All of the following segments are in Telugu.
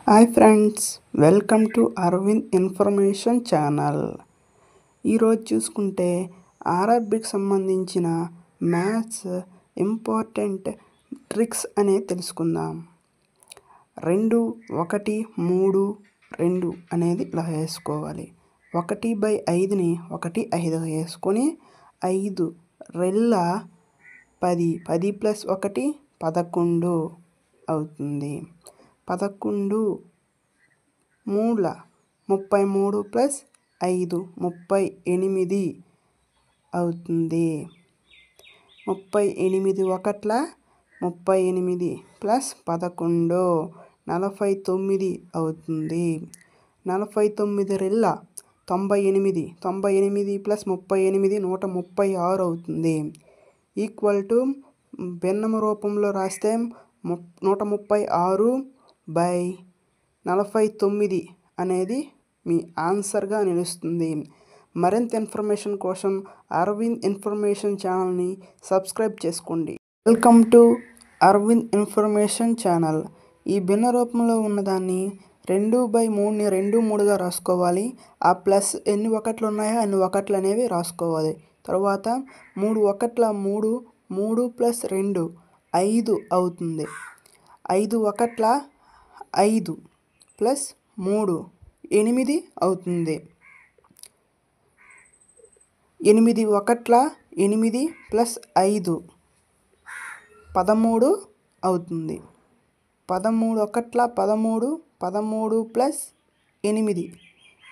Hi friends, welcome to Aravind information channel. ఈరోజు చూసుకుంటే ఆర్ఆర్బికి సంబంధించిన మ్యాథ్స్ ఇంపార్టెంట్ ట్రిక్స్ అనేది తెలుసుకుందాం. 2, 1, 3, 2 అనేది ఇలా వేసుకోవాలి. 1/5ని 1/5 వేసుకొని 5 రెళ్ళ 10, 10 + 1 11 అవుతుంది. 11 మూల 33 + 5 38 అవుతుంది. 38 ఒకట్ల 38 + 11 49 అవుతుంది. 49 రెళ్ళ 98, 98 + 38 136 అవుతుంది. ఈక్వల్ టు భిన్నము రూపంలో రాస్తే 136/49 అనేది మీ ఆన్సర్గా నిలుస్తుంది. మరింత ఇన్ఫర్మేషన్ కోసం అరవింద్ ఇన్ఫర్మేషన్ ఛానల్ని సబ్స్క్రైబ్ చేసుకోండి. Welcome to Aravind information channel. ఈ భిన్న రూపంలో ఉన్నదాన్ని 2/3ని 2/3గా రాసుకోవాలి. ఆ ప్లస్ ఎన్ని ఒకట్లు ఉన్నాయో అన్ని ఒకట్లు అనేవి రాసుకోవాలి. తర్వాత 3 ఒకట్ల 3, 3 + 2 5 అవుతుంది. 5 ఒకట్ల 5 + 3 8 అవుతుంది. 8 ఒకట్ల 8 + 5 13 అవుతుంది. 13 ఒకట్ల 13, 13 + 8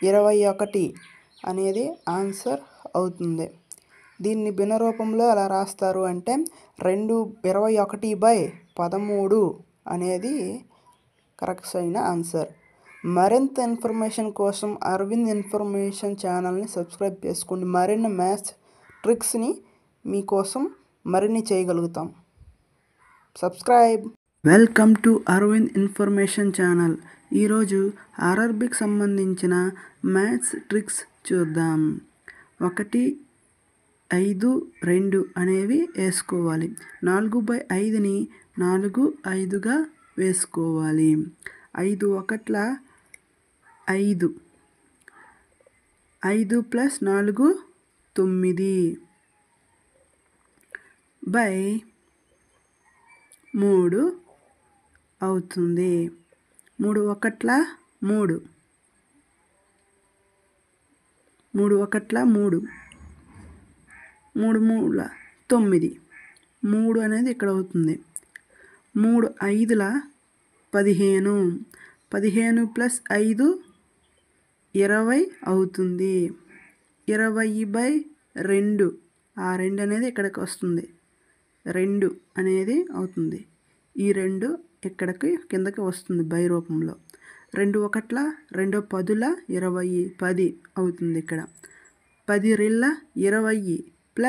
21 అనేది ఆన్సర్ అవుతుంది. దీన్ని భిన్న రూపంలో ఎలా రాస్తారు అంటే 21/13 అనేది కరెక్ట్ అయిన ఆన్సర్. మరింత ఇన్ఫర్మేషన్ కోసం అరవింద్ ఇన్ఫర్మేషన్ ఛానల్ని సబ్స్క్రైబ్ చేసుకోండి. మరిన్ని మ్యాథ్స్ ట్రిక్స్ని మీకోసం మరిన్ని చేయగలుగుతాం. Subscribe. Welcome to Aravind information channel. ఈరోజు ఆర్ఆర్బికి సంబంధించిన మ్యాథ్స్ ట్రిక్స్ చూద్దాం. 1, 5, 2 అనేవి వేసుకోవాలి. 4/5ని 4, 5గా వేసుకోవాలి. 5 ఒకట్ల 5, 5 + 4 9/3 అవుతుంది. 3 ఒకట్ల 3, 3 ఒకట్ల 3, 3 మూల 9, 3 అనేది ఇక్కడ అవుతుంది. 3 5ల 15, 15 + 5 20 అవుతుంది. 20/2 ఆ 2 అనేది ఇక్కడికి వస్తుంది. 2 అనేది అవుతుంది. ఈ 2 ఇక్కడికి కిందకి వస్తుంది బై రూపంలో. 2 ఒకట్ల 2 10ల 20 10 అవుతుంది. ఇక్కడ 10 రెళ్ళ 20 +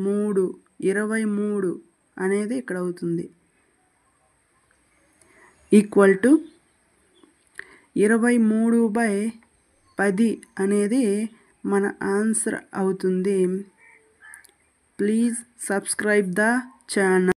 3 23 అనేది ఇక్కడ అవుతుంది. ఈక్వల్ టు 23/10 అనేది మన ఆన్సర్ అవుతుంది. Please subscribe the channel.